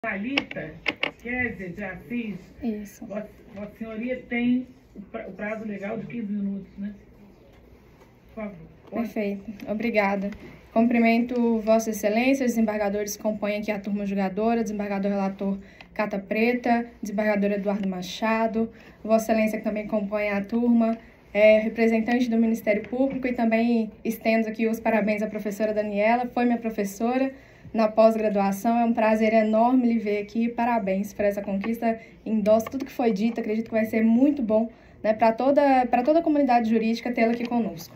Thalita Kézia de Assis. Isso. Vossa Senhoria tem o prazo legal de 15 minutos, né? Por favor. Perfeito. Obrigada. Cumprimento Vossa Excelência, os desembargadores que compõem aqui a turma julgadora, desembargador relator Cata Preta, desembargador Eduardo Machado, Vossa Excelência que também compõe a turma, representante do Ministério Público, e também estendo aqui os parabéns à professora Daniela, foi minha professora na pós-graduação. É um prazer enorme lhe ver aqui, parabéns por essa conquista, endosso tudo que foi dito, acredito que vai ser muito bom, né, para toda a comunidade jurídica tê-la aqui conosco.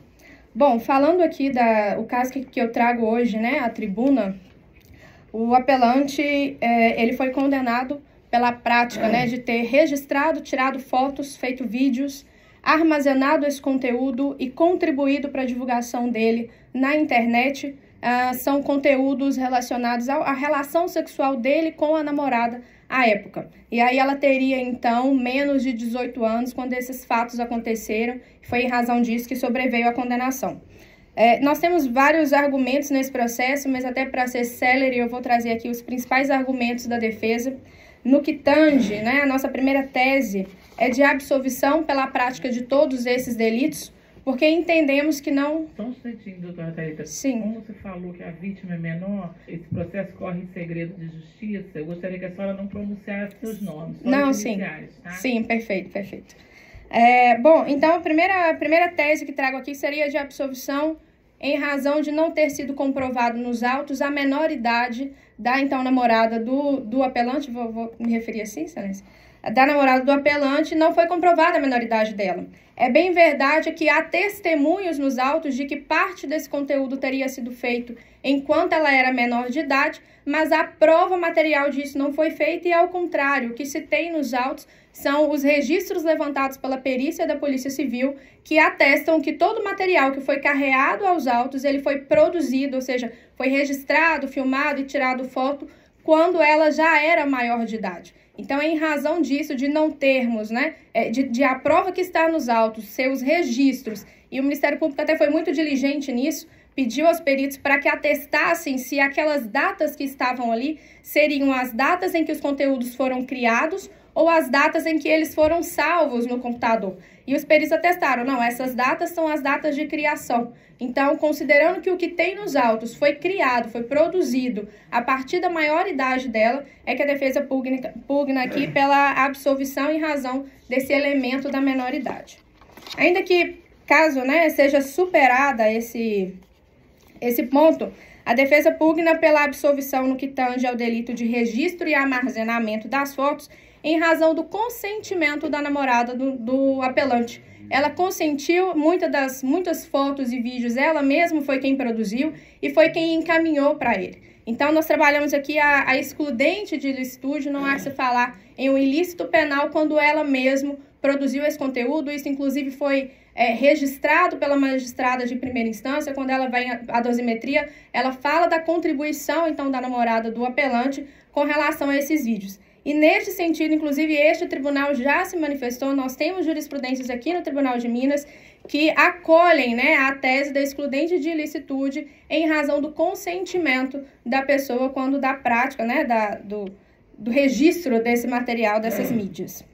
Bom, falando aqui o caso que eu trago hoje, né, à tribuna, o apelante, ele foi condenado pela prática, né, de ter registrado, tirado fotos, feito vídeos, armazenado esse conteúdo e contribuído para a divulgação dele na internet. São conteúdos relacionados à relação sexual dele com a namorada à época. E aí ela teria, então, menos de 18 anos quando esses fatos aconteceram. Foi em razão disso que sobreveio a condenação. Nós temos vários argumentos nesse processo, mas até para ser célere eu vou trazer aqui os principais argumentos da defesa. No que tange, né, a nossa primeira tese é de absolvição pela prática de todos esses delitos, porque entendemos que não... Só um instantinho, doutora Thalita. Sim. Como você falou que a vítima é menor, esse processo corre em segredo de justiça, eu gostaria que a senhora não pronunciasse seus nomes, só não, os sim. iniciais, tá? Sim, perfeito, perfeito. Bom, então a primeira tese que trago aqui seria de absolvição em razão de não ter sido comprovado nos autos a menor idade da então namorada do apelante, vou me referir assim, excelência, da namorada do apelante, não foi comprovada a menoridade dela. É bem verdade que há testemunhos nos autos de que parte desse conteúdo teria sido feito enquanto ela era menor de idade, mas a prova material disso não foi feita e, ao contrário, o que se tem nos autos são os registros levantados pela perícia da Polícia Civil que atestam que todo o material que foi carreado aos autos, ele foi produzido, ou seja, foi registrado, filmado e tirado foto quando ela já era maior de idade. Então, em razão disso, de não termos, né, de a prova que está nos autos, seus registros, e o Ministério Público até foi muito diligente nisso, pediu aos peritos para que atestassem se aquelas datas que estavam ali seriam as datas em que os conteúdos foram criados ou as datas em que eles foram salvos no computador. E os peritos atestaram, não, essas datas são as datas de criação. Então, considerando que o que tem nos autos foi criado, foi produzido a partir da maioridade dela, é que a defesa pugna aqui pela absolvição em razão desse elemento da menoridade. Ainda que, caso, né, seja superada esse ponto, a defesa pugna pela absolvição no que tange ao delito de registro e armazenamento das fotos em razão do consentimento da namorada do apelante. Ela consentiu, muitas fotos e vídeos, ela mesma foi quem produziu e foi quem encaminhou para ele. Então, nós trabalhamos aqui a excludente de ilicitude, não há se falar em um ilícito penal quando ela mesma produziu esse conteúdo. Isso, inclusive, foi registrado pela magistrada de primeira instância. Quando ela vai à dosimetria, ela fala da contribuição, então, da namorada do apelante com relação a esses vídeos. E neste sentido, inclusive, este tribunal já se manifestou. Nós temos jurisprudências aqui no Tribunal de Minas que acolhem, né, a tese da excludente de ilicitude em razão do consentimento da pessoa quando da prática, né, do registro desse material, dessas mídias.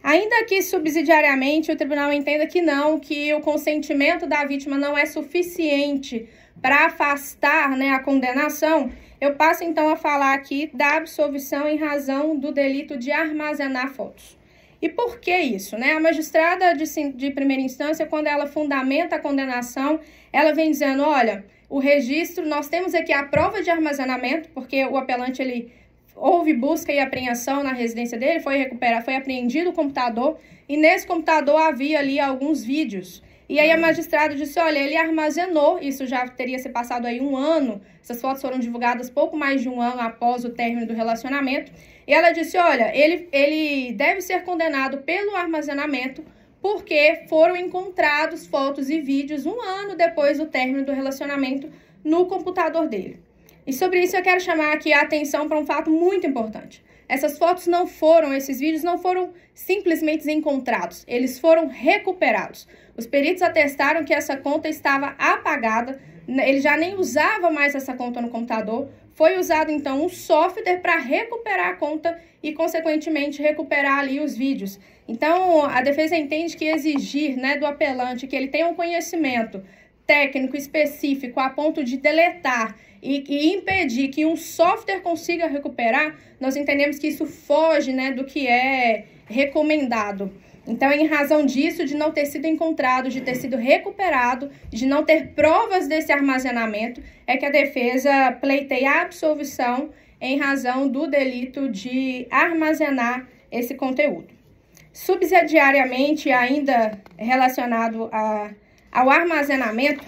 Ainda que subsidiariamente o tribunal entenda que não, que o consentimento da vítima não é suficiente para afastar, né, a condenação, eu passo então a falar aqui da absolvição em razão do delito de armazenar fotos. E por que isso, né? A magistrada de primeira instância, quando ela fundamenta a condenação, ela vem dizendo, olha, o registro, nós temos aqui a prova de armazenamento, porque o apelante, houve busca e apreensão na residência dele, foi apreendido o computador, e nesse computador havia ali alguns vídeos. E aí a magistrada disse, olha, ele armazenou, isso já teria se passado aí 1 ano, essas fotos foram divulgadas pouco mais de 1 ano após o término do relacionamento, e ela disse, olha, ele deve ser condenado pelo armazenamento porque foram encontrados fotos e vídeos 1 ano depois do término do relacionamento no computador dele. E sobre isso eu quero chamar aqui a atenção para um fato muito importante. Essas fotos não foram, esses vídeos não foram simplesmente encontrados, eles foram recuperados. Os peritos atestaram que essa conta estava apagada, ele já nem usava mais essa conta no computador, foi usado, então, um software para recuperar a conta e, consequentemente, recuperar ali os vídeos. Então, a defesa entende que exigir, né, do apelante que ele tenha um conhecimento técnico específico a ponto de deletar e impedir que um software consiga recuperar, nós entendemos que isso foge, né, do que é recomendado. Então, em razão disso, de não ter sido encontrado, de ter sido recuperado, de não ter provas desse armazenamento, é que a defesa pleiteia a absolvição em razão do delito de armazenar esse conteúdo. Subsidiariamente, ainda relacionado ao armazenamento,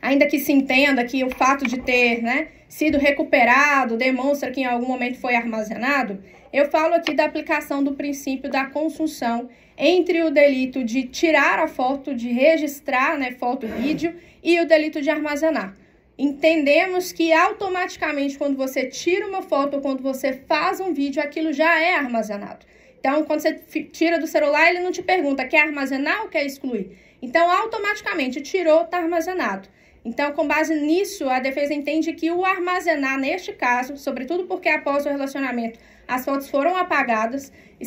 ainda que se entenda que o fato de ter, né, sido recuperado demonstra que em algum momento foi armazenado, eu falo aqui da aplicação do princípio da consunção entre o delito de tirar a foto, de registrar, né, foto, vídeo, e o delito de armazenar. Entendemos que automaticamente quando você tira uma foto ou quando você faz um vídeo, aquilo já é armazenado. Então, quando você tira do celular, ele não te pergunta, quer armazenar ou quer excluir? Então, automaticamente, tirou, está armazenado. Então, com base nisso, a defesa entende que o armazenar, neste caso, sobretudo porque após o relacionamento as fotos foram apagadas, e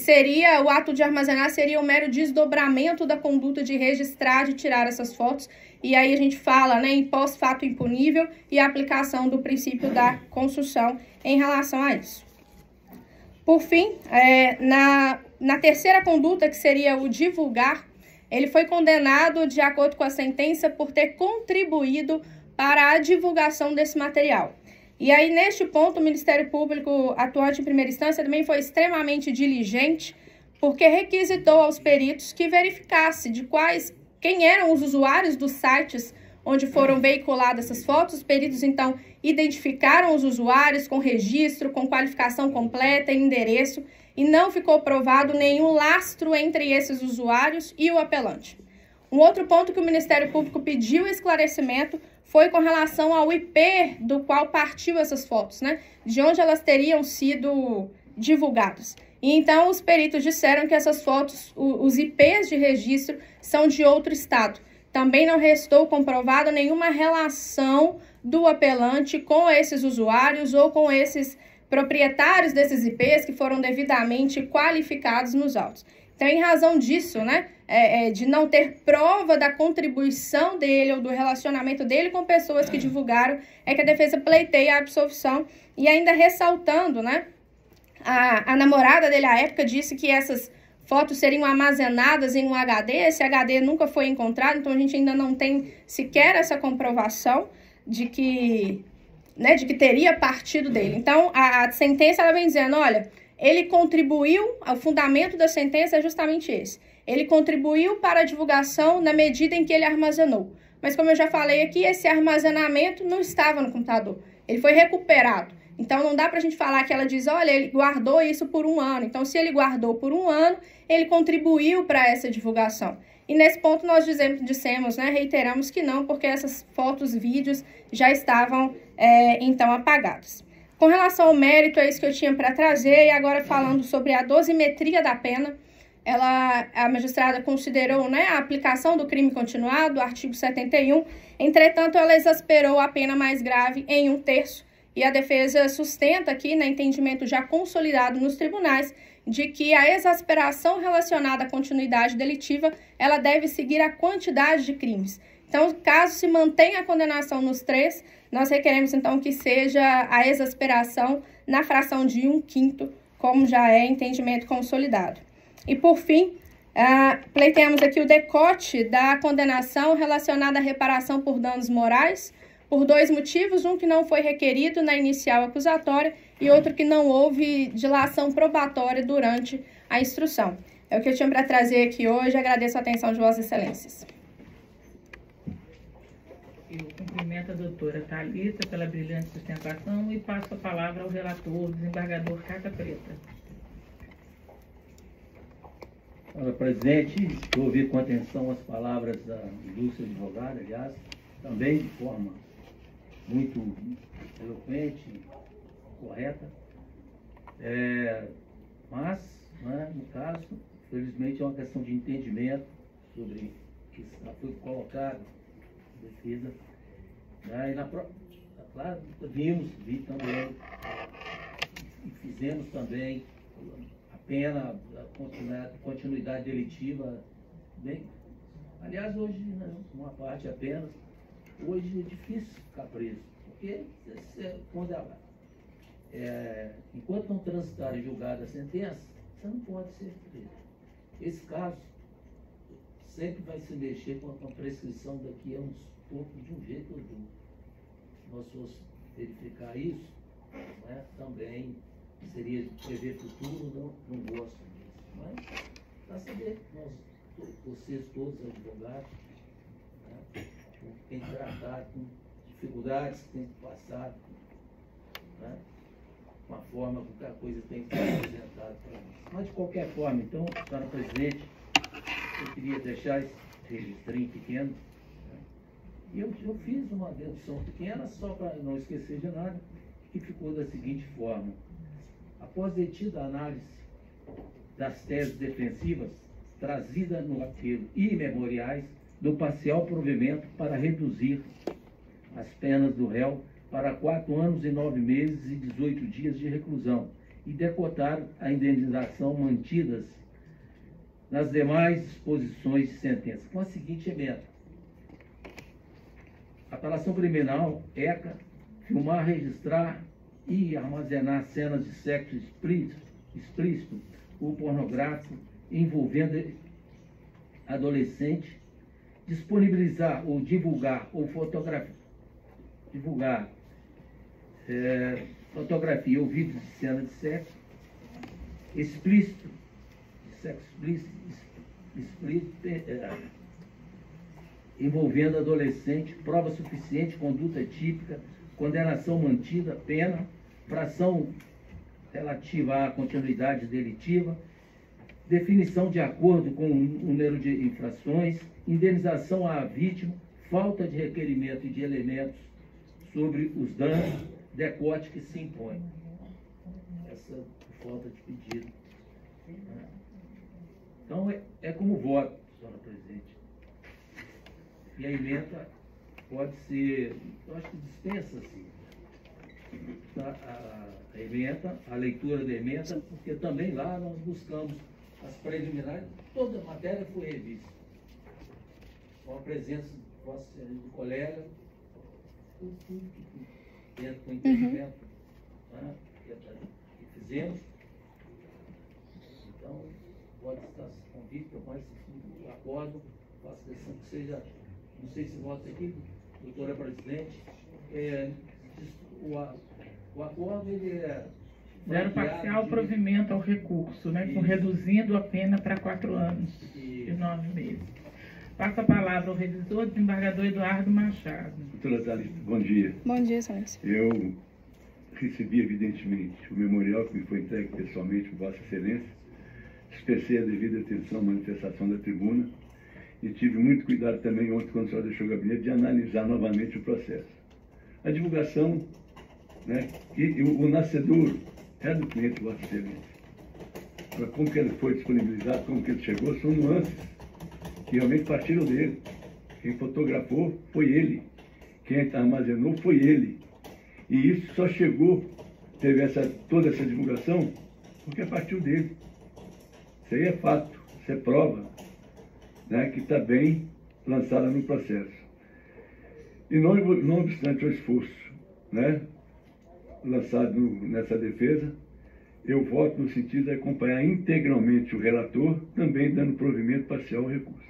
o ato de armazenar seria um mero desdobramento da conduta de registrar, de tirar essas fotos, e aí a gente fala, né, em pós-fato impunível e a aplicação do princípio da consunção em relação a isso. Por fim, na terceira conduta, que seria o divulgar, ele foi condenado, de acordo com a sentença, por ter contribuído para a divulgação desse material. E aí, neste ponto, o Ministério Público, atuante em primeira instância, também foi extremamente diligente, porque requisitou aos peritos que verificasse quem eram os usuários dos sites onde foram veiculadas essas fotos. Os peritos, então, identificaram os usuários com registro, com qualificação completa e endereço, e não ficou provado nenhum lastro entre esses usuários e o apelante. Um outro ponto que o Ministério Público pediu esclarecimento foi com relação ao IP do qual partiu essas fotos, né? De onde elas teriam sido divulgadas. E então os peritos disseram que essas fotos, os IPs de registro, são de outro estado. Também não restou comprovada nenhuma relação do apelante com esses usuários ou com esses proprietários desses IPs que foram devidamente qualificados nos autos. Então, em razão disso, né, de não ter prova da contribuição dele ou do relacionamento dele com pessoas que divulgaram, é que a defesa pleiteia a absolvição. E ainda ressaltando, né, a namorada dele à época disse que essas fotos seriam armazenadas em um HD, esse HD nunca foi encontrado, então a gente ainda não tem sequer essa comprovação de que teria partido dele. Então, a sentença ela vem dizendo, olha, ele contribuiu, o fundamento da sentença é justamente esse. Ele contribuiu para a divulgação na medida em que ele armazenou. Mas, como eu já falei aqui, esse armazenamento não estava no computador. Ele foi recuperado. Então, não dá para a gente falar que ela diz, olha, ele guardou isso por 1 ano. Então, se ele guardou por 1 ano, ele contribuiu para essa divulgação. E nesse ponto nós dissemos, né, reiteramos que não, porque essas fotos, vídeos já estavam, então, apagados. Com relação ao mérito, é isso que eu tinha para trazer. E agora falando sobre a dosimetria da pena, a magistrada considerou, né, a aplicação do crime continuado, artigo 71. Entretanto, ela exasperou a pena mais grave em 1/3. E a defesa sustenta aqui, né, entendimento já consolidado nos tribunais, de que a exasperação relacionada à continuidade delitiva, ela deve seguir a quantidade de crimes. Então, caso se mantenha a condenação nos 3, nós requeremos, então, que seja a exasperação na fração de 1/5, como já é entendimento consolidado. E, por fim, pleiteamos aqui o decote da condenação relacionada à reparação por danos morais, por 2 motivos, um que não foi requerido na inicial acusatória e outro que não houve dilação probatória durante a instrução. É o que eu tinha para trazer aqui hoje. Agradeço a atenção de Vossas Excelências. Eu cumprimento a doutora Thalita pela brilhante sustentação e passo a palavra ao relator, desembargador Cata Preta. Senhora presidente, eu ouvi com atenção as palavras da ilustre advogada, aliás, também de forma muito eloquente, correta, mas, né, no caso, felizmente é uma questão de entendimento sobre o que foi colocado, defesa, né, e claro, vi também, e fizemos também a pena, a continuidade delitiva, bem, aliás, hoje, né, uma parte apenas, hoje é difícil ficar preso, porque quando enquanto não transitar e julgada a sentença, você não pode ser preso. Esse caso sempre vai se mexer com a prescrição daqui a uns poucos, de um jeito ou do outro. Se nós fosse verificar isso, né, também seria prever futuro, não gosto disso. Mas, para saber, vocês todos advogados, né, têm que tratar com dificuldades que têm que passar, né, uma forma que a coisa tem que ser apresentada para nós. Mas, de qualquer forma, então, senhora presidente, eu queria deixar esse registrinho pequeno, né? E eu fiz uma dedução pequena, só para não esquecer de nada, que ficou da seguinte forma. Após detida a análise das teses defensivas, trazida no apelo e memoriais do parcial provimento para reduzir as penas do réu para 4 anos e 9 meses e 18 dias de reclusão e decotar a indenização mantidas nas demais disposições de sentença, com a seguinte emenda. Apelação criminal, ECA, filmar, registrar e armazenar cenas de sexo explícito ou pornográfico envolvendo adolescente, disponibilizar ou divulgar ou fotografia ou vídeos de cena de sexo explícito, envolvendo adolescente, prova suficiente, conduta típica, condenação mantida, pena, fração relativa à continuidade delitiva, definição de acordo com o número de infrações, indenização à vítima, falta de requerimento e de elementos sobre os danos, decote que se impõe. Essa falta de pedido. Então, é como voto, senhora presidente. E a emenda pode ser, eu acho que dispensa-se a emenda, a leitura da emenda, porque também lá nós buscamos as preliminares, toda a matéria foi revista. Com a presença do colega, tudo que dentro do entendimento, né, que fizemos. Então, pode estar convicto, mas o acordo, faço questão que seja, não sei se vota aqui, doutora presidente, o acordo ele deram parcial provimento ao recurso, né, com reduzindo a pena para 4 anos e 9 meses. Passo a palavra ao revisor, desembargador Eduardo Machado. Doutora Thalita, bom dia. Bom dia, excelência. Eu recebi, evidentemente, o memorial que me foi entregue pessoalmente por Vossa Excelência, expressei a devida atenção à manifestação da tribuna e tive muito cuidado também ontem, quando o senhor deixou o gabinete, de analisar novamente o processo. A divulgação, né, e o nascedouro é do cliente, Vossa Excelência. Agora, como que ele foi disponibilizado, como que ele chegou, são nuances que realmente partiram dele. Quem fotografou foi ele. Quem armazenou foi ele. E isso só chegou, teve toda essa divulgação, porque partiu dele. Isso aí é fato, isso é prova, né, que está bem lançada no processo. E não obstante o esforço, né, lançado nessa defesa, eu voto no sentido de acompanhar integralmente o relator, também dando provimento parcial ao recurso.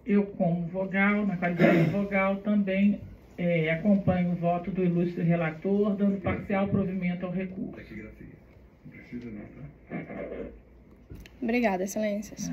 Eu, como vogal, na qualidade de vogal, também acompanho o voto do ilustre relator, dando parcial provimento ao recurso. Taquigrafia. Não precisa não, tá? Obrigada, excelências.